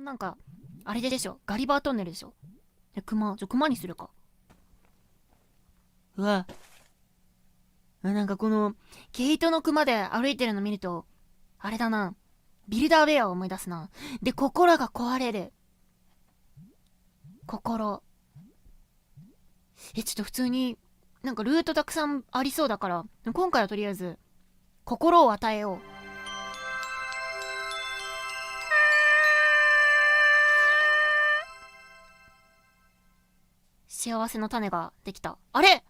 なんかあれでしょ、ガリバートンネルでしょ。熊にするか。うわ、なんかこの毛糸の熊で歩いてるの見るとあれだな、ビルダーウェアを思い出すな。で、心が壊れる。心。ちょっと普通になんかルートたくさんありそうだから、今回はとりあえず心を与えよう。幸せの種ができた。あれ、